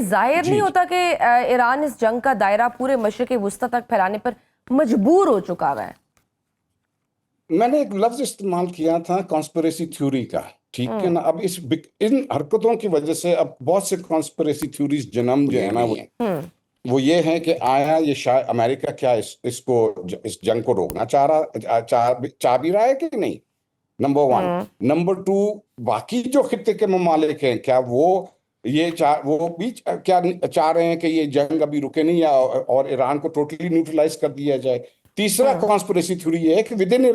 जाहिर नहीं होता कि ईरान इस जंग का दायरा पूरे मशरिक़ वुस्ता तक फैलाने पर मजबूर हो चुका है? मैंने एक लफ्ज इस्तेमाल किया था कॉन्स्पिरेसी थ्योरी का, ठीक है ना। अब इन हरकतों की वजह से अब बहुत से कॉन्स्पिरेसी थ्योरीज जन्म जो है ना वो ये है कि आया ये शायद अमेरिका क्या इस जंग को रोकना चाह भी रहा है कि नहीं, नंबर वन। नंबर टू, बाकी जो खित्ते के ममालिक हैं क्या वो भी क्या चाह रहे हैं कि ये जंग अभी रुके नहीं और ईरान को टोटली न्यूट्रलाइज कर दिया जाए। तीसरा कॉन्स्पिरेसी थ्योरी ये है कि विद इन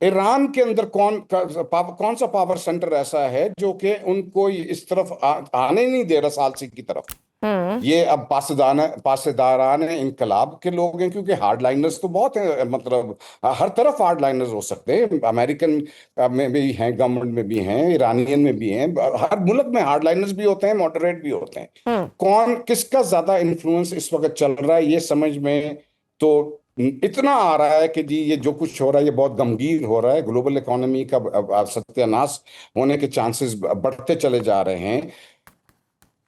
ईरान के अंदर कौन सा पावर सेंटर ऐसा है जो कि उनको इस तरफ आने नहीं दे रहा सालसी की तरफ। ये अब पासदारान इनकलाब के लोग हैं, क्योंकि हार्डलाइनर्स तो बहुत हैं, मतलब हर तरफ हार्डलाइनर्स हो सकते हैं। अमेरिकन में भी हैं, गवर्नमेंट में भी हैं, ईरानियन में भी हैं, हर मुल्क में हार्डलाइनर्स भी होते हैं, मॉडरेट भी होते हैं। कौन किसका ज्यादा इन्फ्लुएंस इस वक्त चल रहा है ये समझ में तो इतना आ रहा है कि जी ये जो कुछ हो रहा है ये बहुत गमगीन हो रहा है। ग्लोबल इकोनॉमी का सत्यानाश होने के चांसेस बढ़ते चले जा रहे हैं।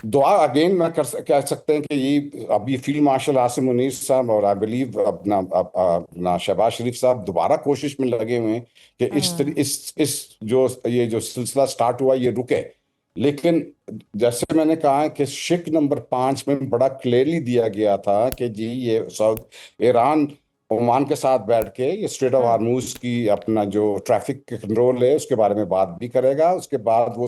दुआ अगेन कह सकते हैं कि ये अभी फील्ड मार्शल आसिम मुनीर साहब और आई बिलीव अपना शहबाज शरीफ साहब दोबारा कोशिश में लगे हुए हैं कि इस जो सिलसिला स्टार्ट हुआ ये रुके। लेकिन जैसे मैंने कहा कि शिक नंबर 5 में बड़ा क्लियरली दिया गया था कि जी ये ईरान ओमान के साथ बैठ के ये स्ट्रेट ऑफ हार्मूज की अपना जो ट्रैफिक कंट्रोल है उसके बारे में बात भी करेगा। उसके बाद वो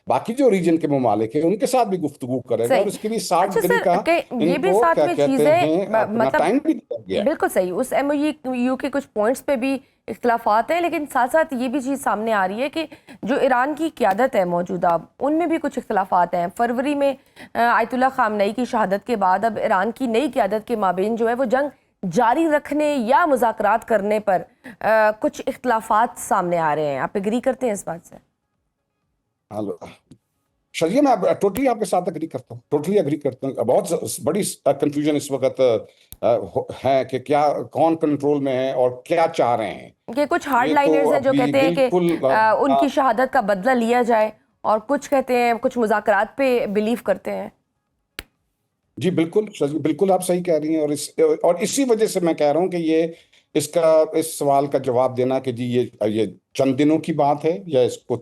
बाकी जो रीजन के ममालिक हैं उनके साथ भी गुफ्तगू करेगा और उसके लिए 60 दिन का ये भी साथ में चीजें मतलब टाइम भी दिया गया। बिल्कुल सही। उस MOU के कुछ पॉइंट्स पे भी इख्तलाफात हैं, लेकिन साथ साथ ये भी चीज़ सामने आ रही है कि जो ईरान की क़यादत है मौजूदा, उनमें भी कुछ इख्तलाफात हैं। फरवरी में आयतुल्लाह ख़ामनेई की शहादत के बाद अब ईरान की नई क़यादत के माबेन जो है वो जंग जारी रखने या मुज़ाकरात करने पर कुछ इख्तलाफात सामने आ रहे हैं। आप एग्री करते हैं इस बात से? हेलो शरिया, मैं टोटली आपके साथ एग्री करता हूँ, टोटली एग्री करता हूँ। बहुत बड़ी कंफ्यूजन इस वक्त है कि क्या कौन कंट्रोल में है और क्या चाह रहे हैं। कि कुछ हार्डलाइनर्स हैं जो कहते हैं कि उनकी शहादत का बदला लिया जाए और कुछ कहते हैं कुछ मुज़ाकरात पे बिलीव करते हैं। जी बिल्कुल बिल्कुल आप सही कह रही हैं और इसी वजह से मैं कह रहा हूँ कि इस सवाल का जवाब देना कि जी ये चंद दिनों की बात है या इसको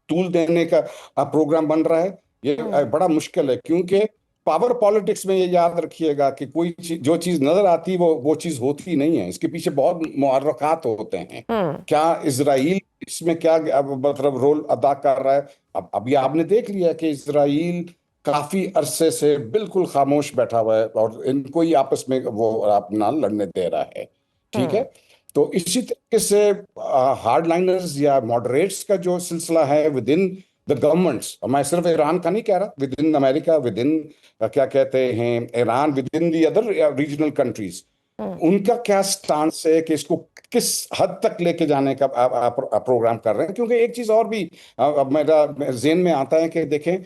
टूल देने का प्रोग्राम बन रहा है, ये बड़ा मुश्किल है। क्योंकि पावर पॉलिटिक्स में ये याद रखिएगा कि जो चीज नजर आती है वो चीज होती नहीं है। इसके पीछे बहुत मुहर्रकात होते हैं। क्या इजराइल इसमें क्या मतलब रोल अदा कर रहा है? अब अभी आपने देख लिया कि इजराइल काफी अरसे से बिल्कुल खामोश बैठा हुआ है और इनको ही आपस में वो अपना लड़ने दे रहा है, ठीक है। तो इसी तरीके से हार्डलाइनर्स या मॉडरेट्स का जो सिलसिला है विद इन द गवर्नमेंट्स, मैं सिर्फ ईरान का नहीं कह रहा, with in America, with in क्या कहते हैं Iran, with in the other regional countries, उनका क्या स्टांस है कि इसको किस हद तक लेके जाने का प्रोग्राम कर रहे हैं। क्योंकि एक चीज और भी मेरा ज़हन में आता है कि देखें,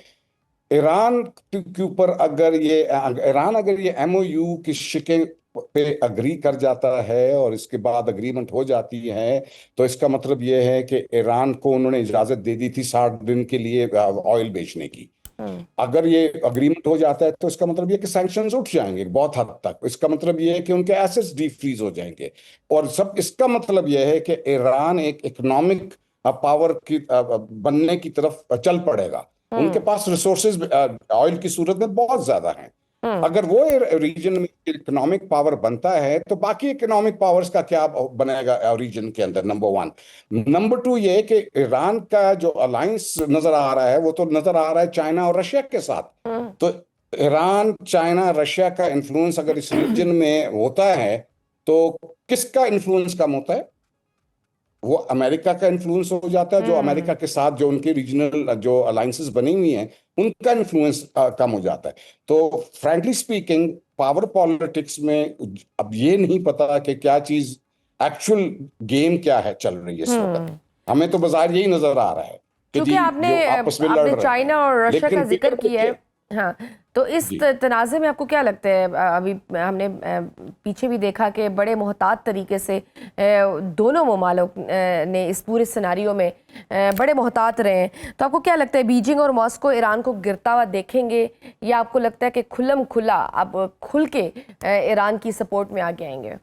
ईरान के ऊपर ईरान अगर ये MOU की शिकें पे अग्री कर जाता है और इसके बाद अग्रीमेंट हो जाती है तो इसका मतलब ये है कि ईरान को उन्होंने इजाजत दे दी थी 60 दिन के लिए ऑयल बेचने की। अगर ये अग्रीमेंट हो जाता है तो इसका मतलब ये कि सैंक्शंस उठ जाएंगे बहुत हद तक। इसका मतलब ये है कि उनके एसेट्स डीफ्रीज हो जाएंगे और सब इसका मतलब ये है कि ईरान एक इकोनॉमिक पावर की बनने की तरफ चल पड़ेगा। उनके पास रिसोर्सेज ऑयल की सूरत में बहुत ज्यादा हैं। अगर वो रीजन में इकोनॉमिक पावर बनता है तो बाकी इकोनॉमिक पावर्स का क्या बनेगा रीजन के अंदर, नंबर वन। नंबर टू ये कि ईरान का जो अलायंस नजर आ रहा है वो तो नजर आ रहा है चाइना और रशिया के साथ। तो ईरान, चाइना, रशिया का इन्फ्लुएंस अगर इस रीजन में होता है तो किसका इन्फ्लुएंस कम होता है? वो अमेरिका का इन्फ्लुएंस हो जाता है। जो अमेरिका के साथ जो उनकी रीजनल जो अलायंसेस बनी हुई हैं उनका इन्फ्लुएंस कम हो जाता है। तो फ्रैंकली स्पीकिंग पावर पॉलिटिक्स में अब ये नहीं पता कि क्या चीज एक्चुअल गेम क्या है चल रही है इस वक्त। हमें तो बाजार यही नजर आ रहा है कि क्योंकि आपने आपस में लड़ रहे हैं। चाइना और रशिया का जिक्र किया है। हाँ, तो इस जी तनाज़े में आपको क्या लगता है, अभी हमने पीछे भी देखा कि बड़े मोहतात तरीके से दोनों ममालिक ने इस पूरे सिनारियो में बड़े मोहतात रहे हैं, तो आपको क्या लगता है बीजिंग और मॉस्को ईरान को गिरता हुआ देखेंगे, या आपको लगता है कि खुल्लम खुला अब खुल के ईरान की सपोर्ट में आगे आएंगे?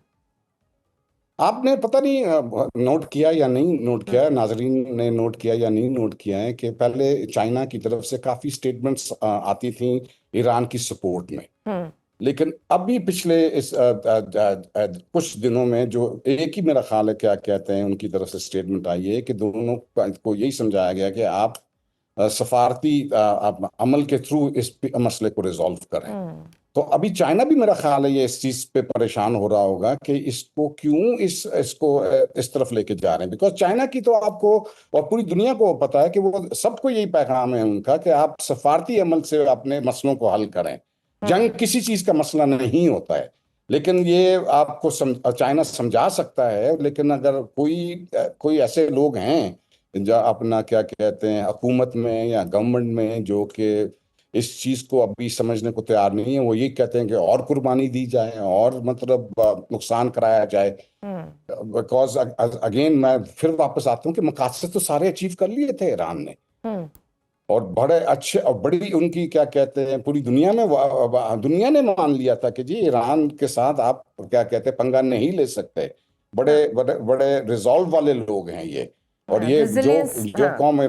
आपने पता नहीं नोट किया या नहीं नोट किया, नाजरीन ने नोट किया या नहीं नोट किया है कि पहले चाइना की तरफ से काफी स्टेटमेंट्स आती थी ईरान की सपोर्ट में। हम्म। लेकिन अभी पिछले इस कुछ दिनों में जो एक ही मेरा ख्याल है क्या कहते हैं उनकी तरफ से स्टेटमेंट आई है कि दोनों को यही समझाया गया कि आप सफारती आप अमल के थ्रू इस मसले को रिजॉल्व करें। हम्म। तो अभी चाइना भी मेरा ख्याल है ये इस चीज पे परेशान हो रहा होगा कि इसको क्यों इसको इस तरफ लेके जा रहे हैं, बिकॉज चाइना की तो आपको और पूरी दुनिया को पता है कि वो सबको यही पैगाम है उनका कि आप सफारती अमल से अपने मसलों को हल करें। जंग किसी चीज का मसला नहीं होता है, लेकिन ये आपको चाइना समझा सकता है। लेकिन अगर कोई ऐसे लोग हैं जो अपना क्या कहते हैं हुकूमत में या गवर्नमेंट में जो कि इस चीज को अभी समझने को तैयार नहीं है, वो ये कहते हैं कि और कुर्बानी दी जाए और मतलब नुकसान कराया जाए। हम्म। बिकॉज अगेन मैं फिर वापस आता हूँ कि मकासद तो सारे अचीव कर लिए थे ईरान ने, हम्म। और बड़े अच्छे और बड़ी उनकी क्या कहते हैं पूरी दुनिया में दुनिया ने मान लिया था कि जी ईरान के साथ आप क्या कहते हैं पंगा नहीं ले सकते। बड़े हाँ। बड़े बड़े रिजॉल्व वाले लोग हैं ये। और हाँ, ये जो रेजिलियंस। जो हाँ। कौम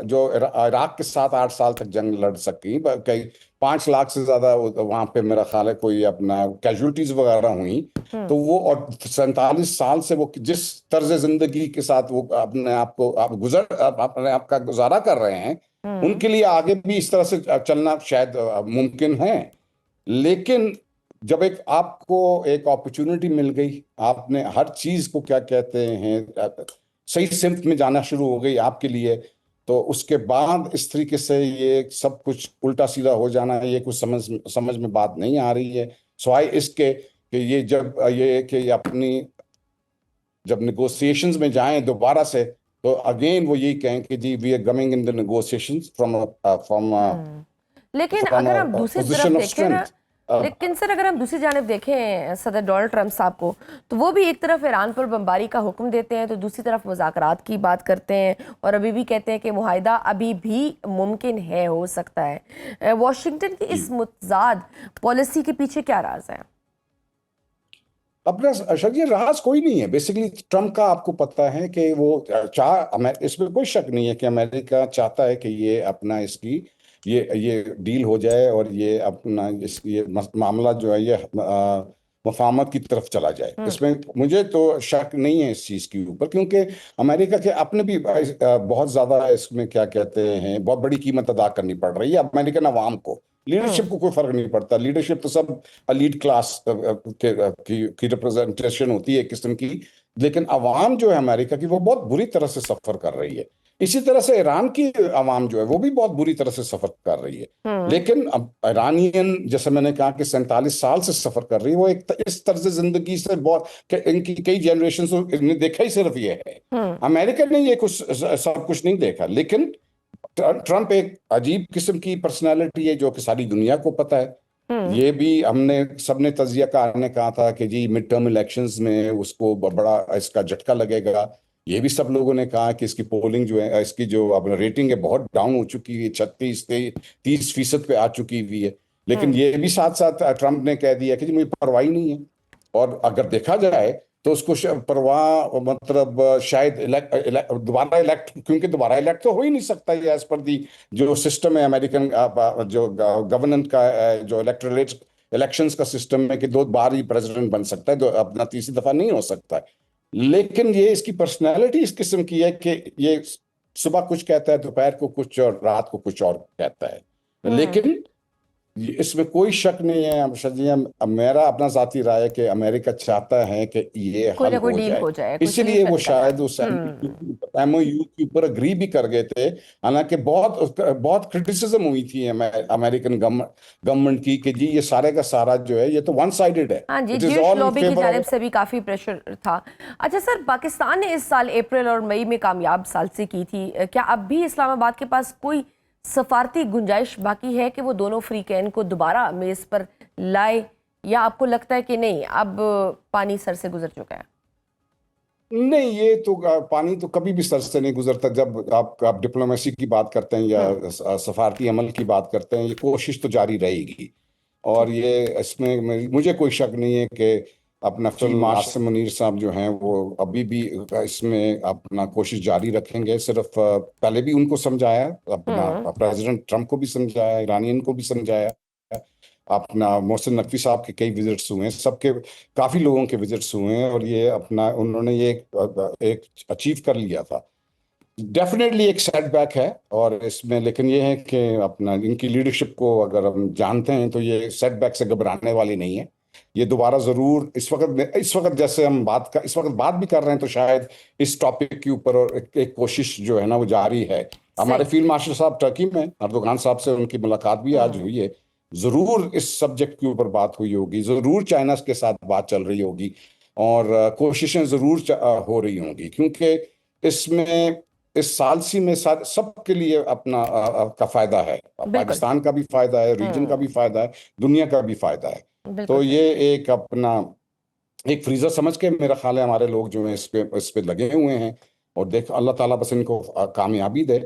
जो इराक के साथ 8 साल तक जंग लड़ सकी, कई 5 लाख से ज्यादा वहां पे मेरा ख्याल है कोई अपना कैजुअलिटीज वगैरह हुई। हम्म। तो वो और 47 साल से वो जिस तर्ज जिंदगी के साथ वो अपने आप को अपने आप का गुजारा कर रहे हैं, हम्म। उनके लिए आगे भी इस तरह से चलना शायद मुमकिन है। लेकिन जब आपको एक अपॉर्चुनिटी मिल गई, आपने हर चीज को क्या कहते हैं सही सिमत में जाना शुरू हो गई आपके लिए, तो उसके बाद इस तरीके से ये सब कुछ उल्टा सीधा हो जाना, ये कुछ समझ में बात नहीं आ रही है। सिवाय इसके कि ये कि अपनी जब नेगोशिएशंस में जाएं दोबारा से, तो अगेन वो यही कहें कि जी we are coming in the negotiations from लेकिन फ्रॉम अगर हम दूसरी तरफ पोजीशन ऑफ देखें ना, स्ट्रेंथ। लेकिन सर अगर हम दूसरी जानिब देखें सदर डोनाल्ड ट्रंप साहब को, तो वो भी एक तरफ ईरान पर बमबारी का हुक्म देते हैं, तो दूसरी तरफ मुज़ाकरात की बात करते हैं और अभी भी कहते हैं कि मुआहिदा अभी भी मुमकिन है, हो सकता है। वाशिंगटन की इस मुतजाद पॉलिसी के पीछे क्या राज है? अपना अशर ये राज कोई नहीं है। बेसिकली ट्रम्प का आपको पता है कि वो इसमें कोई शक नहीं है कि अमेरिका चाहता है कि ये अपना इसकी ये डील हो जाए और ये अपना ये मामला जो है ये मफाहमत की तरफ चला जाए। इसमें मुझे तो शक नहीं है इस चीज़ के ऊपर, क्योंकि अमेरिका के अपने भी बहुत ज़्यादा इसमें क्या कहते हैं बहुत बड़ी कीमत अदा करनी पड़ रही है अमेरिकन अवाम को। लीडरशिप को कोई फर्क नहीं पड़ता, लीडरशिप तो सब एलीट क्लास की रिप्रेजेंटेशन होती है एक किस्म की। लेकिन अवाम जो है अमेरिका की वो बहुत बुरी तरह से सफर कर रही है। इसी तरह से ईरान की अवाम जो है वो भी बहुत बुरी तरह से सफर कर रही है। लेकिन अब ईरानियन जैसे मैंने कहा कि 47 साल से सफर कर रही है, वो इस तर्ज जिंदगी से बहुत इनकी कई जनरेशन ने देखा ही सिर्फ ये है। अमेरिका ने ये कुछ सब कुछ नहीं देखा। लेकिन ट्रंप एक अजीब किस्म की पर्सनालिटी है जो कि सारी दुनिया को पता है। ये भी हमने सबने तजिया कारने कहा था कि जी मिड टर्म इलेक्शंस में उसको बड़ा इसका झटका लगेगा। ये भी सब लोगों ने कहा कि इसकी पोलिंग जो है इसकी जो अपना रेटिंग है बहुत डाउन हो चुकी है, 36 से 30% पे आ चुकी हुई है। लेकिन ये भी साथ साथ ट्रंप ने कह दिया कि जी मुझे परवाह ही नहीं है। और अगर देखा जाए तो उसको परवाह मतलब शायद दोबारा इलेक्ट, क्योंकि दोबारा इलेक्ट तो हो ही नहीं सकता ये एज पर दी जो सिस्टम है अमेरिकन जो गवर्नेंस का जो इलेक्शंस का सिस्टम है कि 2 बार ही प्रेसिडेंट बन सकता है, अपना तीसरी दफा नहीं हो सकता है। लेकिन ये इसकी पर्सनैलिटी इस किस्म की है कि ये सुबह कुछ कहता है, दोपहर को कुछ और रात को कुछ और कहता है। लेकिन इसमें कोई शक नहीं है अमशद जी, मेरा अपना जाती राय है कि अमेरिका चाहता है कि ये कोई हल ना कोई हो डील जाए। हो जाए, कोई इसीलिए वो सॉल्यूशन निकल शायद उस आए। एमओयू के ऊपर अग्री भी कर गए थे। हालांकि बहुत बहुत क्रिटिसिज्म हुई थी अमेरिकन गवर्नमेंट की कि जी ये सारे का सारा जो है ये तो वन साइडेड है, हाँ जी, it is Jewish all in lobby की फेवर जानिब ऑफ। से भी काफ़ी प्रेशर था। अच्छा सर, पाकिस्तान ने इस साल अप्रैल और मई में कामयाब सालसी की थी, क्या अब भी इस्लामाबाद के पास कोई सफारती गुंजाइश बाकी है कि वो दोनों फ्रीकैन को दोबारा मेज़ पर लाए, या आपको लगता है कि नहीं, अब पानी सर से गुजर चुका है? नहीं, ये तो पानी तो कभी भी सर से नहीं गुजरता। जब आप डिप्लोमेसी की बात करते हैं या सफारती अमल की बात करते हैं, ये कोशिश तो जारी रहेगी। और ठीक। ये इसमें मुझे कोई शक नहीं है कि अपना फील्ड आसिम मुनीर साहब जो हैं वो अभी भी इसमें अपना कोशिश जारी रखेंगे। सिर्फ पहले भी उनको समझाया, अपना प्रेसिडेंट ट्रंप को भी समझाया, ईरानियन को भी समझाया, अपना मोहसिन नकवी साहब के कई विजिट्स हुए हैं, सबके काफी लोगों के विजिट्स हुए हैं, और ये अपना उन्होंने ये एक अचीव कर लिया था। डेफिनेटली एक सेटबैक है और इसमें, लेकिन ये है कि अपना इनकी लीडरशिप को अगर हम जानते हैं तो ये सेटबैक से घबराने वाली नहीं है। ये दोबारा जरूर इस वक्त जैसे हम इस वक्त बात भी कर रहे हैं, तो शायद इस टॉपिक के ऊपर और एक कोशिश जो है ना वो जारी है। हमारे सही। फील्ड मार्शल साहब टर्की में, अर्दोगान साहब से उनकी मुलाकात भी आज हुई है। जरूर इस सब्जेक्ट के ऊपर बात हुई होगी, जरूर चाइना के साथ बात चल रही होगी, और कोशिशें जरूर हो रही होंगी, क्योंकि इसमें इस सालसी में सबके लिए अपना का फायदा है। बिल्कुल। पाकिस्तान का भी फायदा है, रीजन का भी फायदा है, दुनिया का भी फायदा है। बिल्कुल तो सही। ये एक अपना एक फ्रीजर समझ के मेरा ख्याल है हमारे लोग जो हैं इस पे लगे हुए हैं, और देख अल्लाह ताला बस इनको कामयाबी दे।